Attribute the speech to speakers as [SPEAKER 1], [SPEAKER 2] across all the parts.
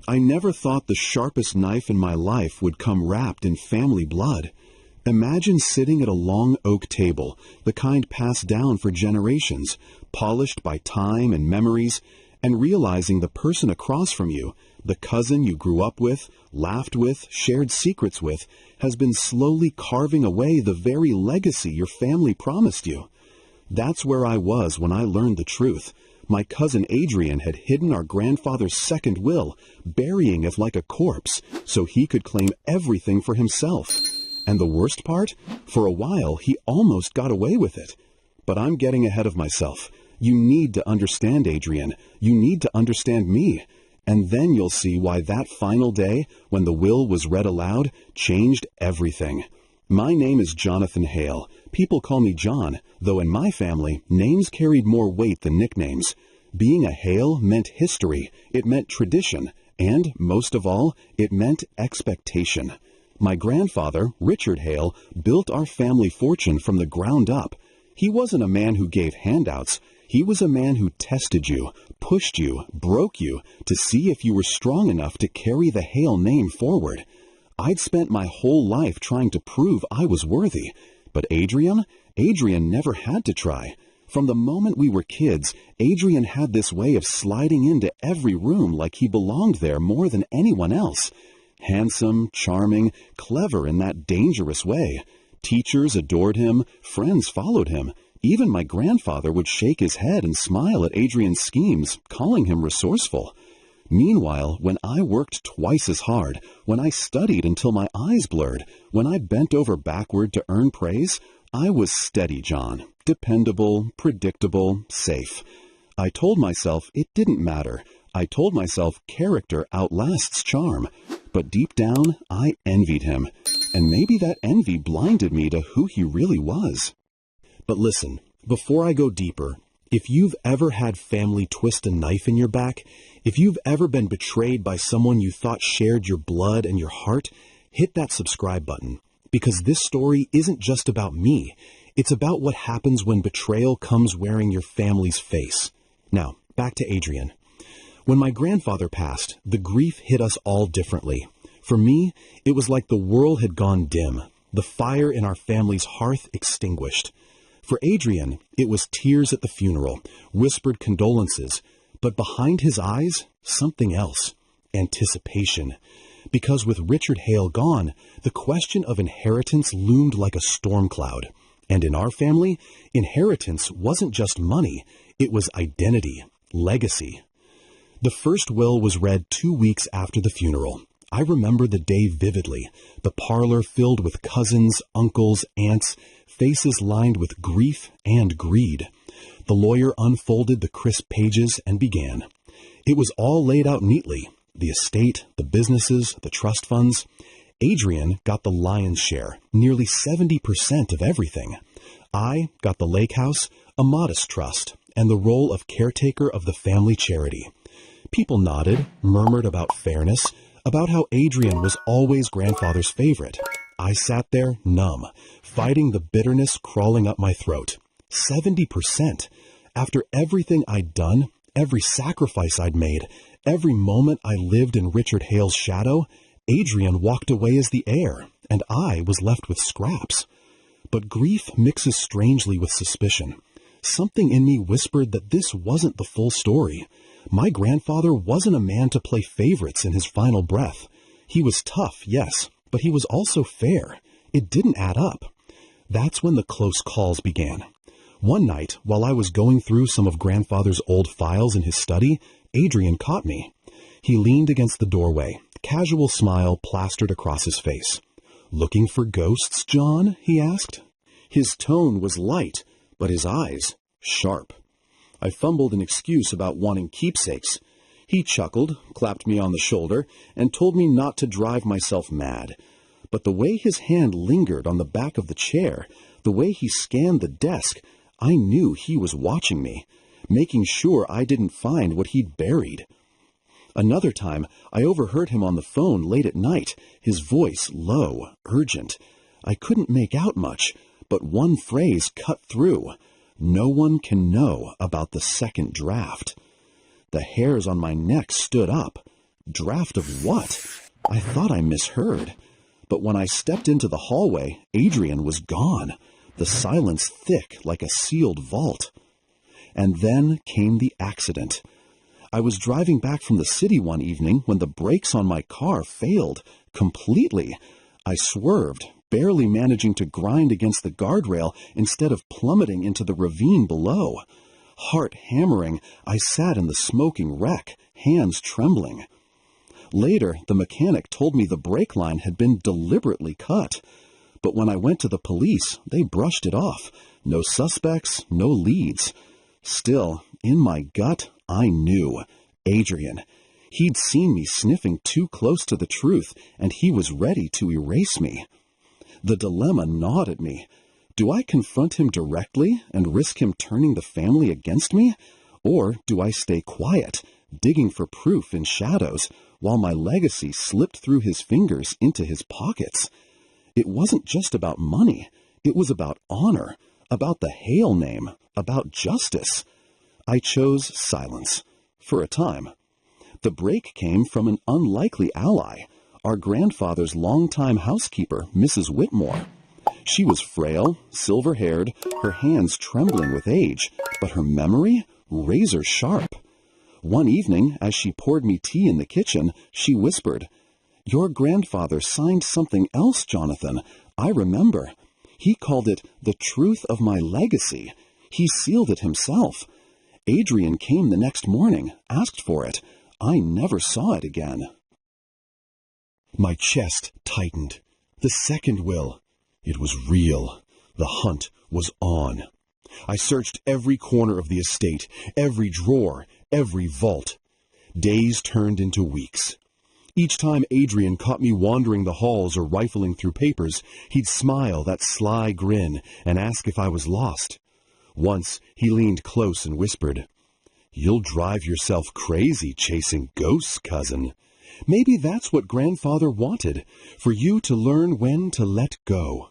[SPEAKER 1] I never thought the sharpest knife in my life would come wrapped in family blood. Imagine sitting at a long oak table, the kind passed down for generations, polished by time and memories, and realizing the person across from you, the cousin you grew up with, laughed with, shared secrets with, has been slowly carving away the very legacy your family promised you. That's where I was when I learned the truth. My cousin Adrian had hidden our grandfather's second will, burying it like a corpse, so he could claim everything for himself. And the worst part? For a while, he almost got away with it. But I'm getting ahead of myself. You need to understand Adrian. You need to understand me. And then you'll see why that final day, when the will was read aloud, changed everything. My name is Jonathan Hale. People call me John, though in my family, names carried more weight than nicknames. Being a Hale meant history, it meant tradition, and, most of all, it meant expectation. My grandfather, Richard Hale, built our family fortune from the ground up. He wasn't a man who gave handouts. He was a man who tested you, pushed you, broke you, to see if you were strong enough to carry the Hale name forward. I'd spent my whole life trying to prove I was worthy. But Adrian never had to try. From the moment we were kids, Adrian had this way of sliding into every room like he belonged there more than anyone else. Handsome, charming, clever in that dangerous way. Teachers adored him, friends followed him. Even my grandfather would shake his head and smile at Adrian's schemes, calling him resourceful. Meanwhile, when I worked twice as hard, when I studied until my eyes blurred, when I bent over backward to earn praise, I was steady John, dependable, predictable, safe. I told myself it didn't matter. I told myself character outlasts charm. But deep down, I envied him. And maybe that envy blinded me to who he really was. But listen, before I go deeper, if you've ever had family twist a knife in your back, if you've ever been betrayed by someone you thought shared your blood and your heart, hit that subscribe button. Because this story isn't just about me. It's about what happens when betrayal comes wearing your family's face. Now, back to Adrian. When my grandfather passed, the grief hit us all differently. For me, it was like the world had gone dim, the fire in our family's hearth extinguished. For Adrian, it was tears at the funeral, whispered condolences, but behind his eyes, something else, anticipation. Because with Richard Hale gone, the question of inheritance loomed like a storm cloud. And in our family, inheritance wasn't just money, it was identity, legacy. The first will was read 2 weeks after the funeral. I remember the day vividly, the parlor filled with cousins, uncles, aunts, faces lined with grief and greed. The lawyer unfolded the crisp pages and began. It was all laid out neatly, the estate, the businesses, the trust funds. Adrian got the lion's share, nearly 70% of everything. I got the lake house, a modest trust, and the role of caretaker of the family charity. People nodded, murmured about fairness, about how Adrian was always grandfather's favorite. I sat there numb, fighting the bitterness crawling up my throat. 70%. After everything I'd done, every sacrifice I'd made, every moment I lived in Richard Hale's shadow, Adrian walked away as the heir, and I was left with scraps. But grief mixes strangely with suspicion. Something in me whispered that this wasn't the full story. My grandfather wasn't a man to play favorites in his final breath. He was tough, yes, but he was also fair. It didn't add up. That's when the close calls began. One night, while I was going through some of Grandfather's old files in his study, Adrian caught me. He leaned against the doorway, casual smile plastered across his face. "Looking for ghosts, John?" he asked. His tone was light, but his eyes sharp. I fumbled an excuse about wanting keepsakes. He chuckled, clapped me on the shoulder, and told me not to drive myself mad. But the way his hand lingered on the back of the chair, the way he scanned the desk, I knew he was watching me, making sure I didn't find what he'd buried. Another time, I overheard him on the phone late at night, his voice low, urgent. I couldn't make out much, but one phrase cut through. No one can know about the second draft. The hairs on my neck stood up. Draft of what? I thought I misheard. But when I stepped into the hallway, Adrian was gone, the silence thick like a sealed vault. And then came the accident. I was driving back from the city one evening when the brakes on my car failed completely. I swerved, barely managing to grind against the guardrail instead of plummeting into the ravine below. Heart hammering, I sat in the smoking wreck, hands trembling. Later, the mechanic told me the brake line had been deliberately cut. But when I went to the police, they brushed it off. No suspects, no leads. Still, in my gut, I knew. Adrian. He'd seen me sniffing too close to the truth, and he was ready to erase me. The dilemma gnawed at me. Do I confront him directly and risk him turning the family against me? Or do I stay quiet, digging for proof in shadows, while my legacy slipped through his fingers into his pockets? It wasn't just about money. It was about honor, about the Hale name, about justice. I chose silence, for a time. The break came from an unlikely ally, our grandfather's longtime housekeeper, Mrs. Whitmore. She was frail, silver-haired, her hands trembling with age, but her memory razor sharp. One evening, as she poured me tea in the kitchen, she whispered, "Your grandfather signed something else, Jonathan. I remember. He called it the truth of my legacy. He sealed it himself. Adrian came the next morning, asked for it. I never saw it again." My chest tightened. The second will. It was real. The hunt was on. I searched every corner of the estate, every drawer, every vault. Days turned into weeks. Each time Adrian caught me wandering the halls or rifling through papers, he'd smile that sly grin and ask if I was lost. Once he leaned close and whispered, "You'll drive yourself crazy chasing ghosts, cousin. Maybe that's what Grandfather wanted, for you to learn when to let go."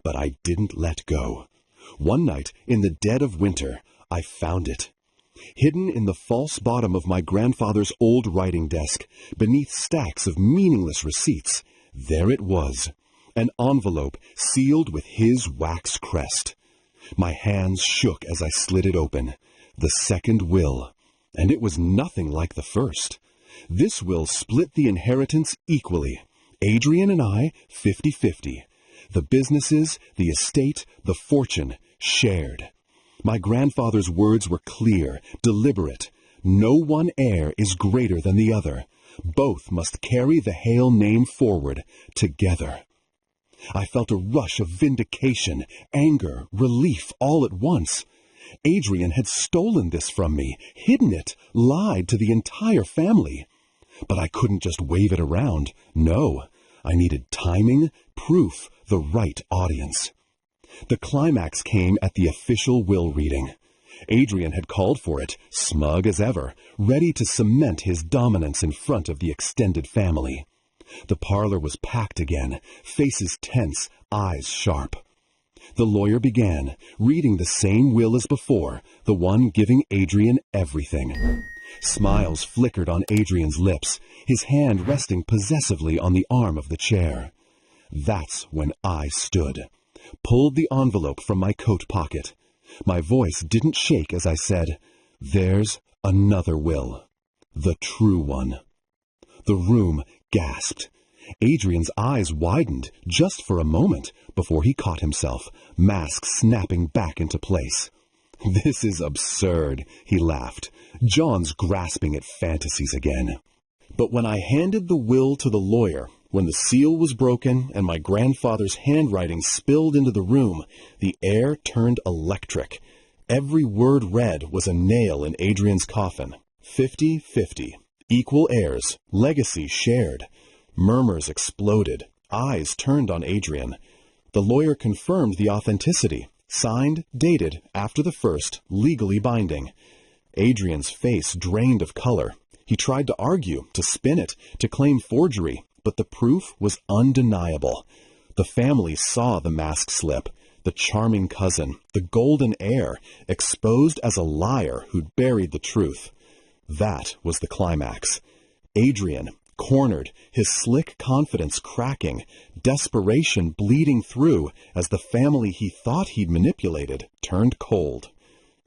[SPEAKER 1] But I didn't let go. One night, in the dead of winter, I found it. Hidden in the false bottom of my grandfather's old writing desk, beneath stacks of meaningless receipts, there it was, an envelope sealed with his wax crest. My hands shook as I slid it open. The second will, and it was nothing like the first. This will split the inheritance equally. Adrian and I, 50-50. The businesses, the estate, the fortune, shared. My grandfather's words were clear, deliberate. No one heir is greater than the other. Both must carry the Hale name forward, together. I felt a rush of vindication, anger, relief all at once. Adrian had stolen this from me, hidden it, lied to the entire family. But I couldn't just wave it around. No, I needed timing, proof, the right audience. The climax came at the official will reading. Adrian had called for it, smug as ever, ready to cement his dominance in front of the extended family. The parlor was packed again, faces tense, eyes sharp. The lawyer began, reading the same will as before, the one giving Adrian everything. Smiles flickered on Adrian's lips, his hand resting possessively on the arm of the chair. That's when I stood, pulled the envelope from my coat pocket. My voice didn't shake as I said, "There's another will. The true one." The room gasped. Adrian's eyes widened just for a moment before he caught himself, mask snapping back into place. "This is absurd," he laughed. "John's grasping at fantasies again." But when I handed the will to the lawyer, when the seal was broken and my grandfather's handwriting spilled into the room, the air turned electric. Every word read was a nail in Adrian's coffin. 50-50. Equal heirs. Legacy shared. Murmurs exploded. Eyes turned on Adrian. The lawyer confirmed the authenticity. Signed, dated, after the first, legally binding. Adrian's face drained of color. He tried to argue, to spin it, to claim forgery, but the proof was undeniable. The family saw the mask slip, the charming cousin, the golden heir, exposed as a liar who'd buried the truth. That was the climax. Adrian, cornered, his slick confidence cracking, desperation bleeding through as the family he thought he'd manipulated turned cold.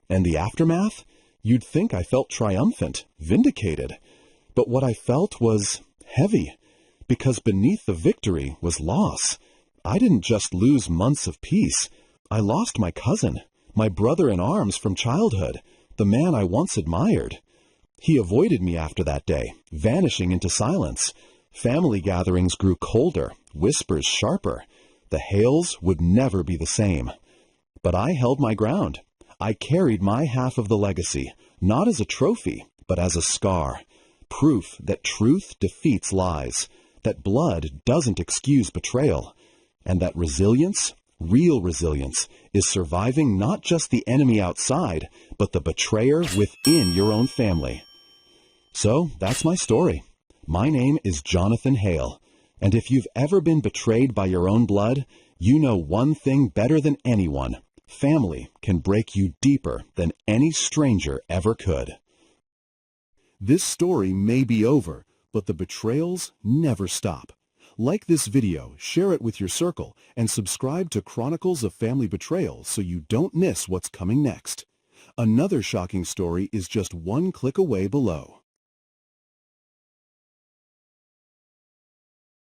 [SPEAKER 1] And the aftermath? You'd think I felt triumphant, vindicated. But what I felt was heavy, because beneath the victory was loss. I didn't just lose months of peace. I lost my cousin, my brother in arms from childhood, the man I once admired. He avoided me after that day, vanishing into silence. Family gatherings grew colder, whispers sharper. The Hales would never be the same. But I held my ground. I carried my half of the legacy, not as a trophy, but as a scar. Proof that truth defeats lies, that blood doesn't excuse betrayal, and that resilience, real resilience, is surviving not just the enemy outside, but the betrayer within your own family. So that's my story. My name is Jonathan Hale, and if you've ever been betrayed by your own blood, you know one thing better than anyone. Family can break you deeper than any stranger ever could. This story may be over, but the betrayals never stop. Like this video, share it with your circle, and subscribe to Chronicles of Family Betrayal so you don't miss what's coming next. Another shocking story is just one click away below.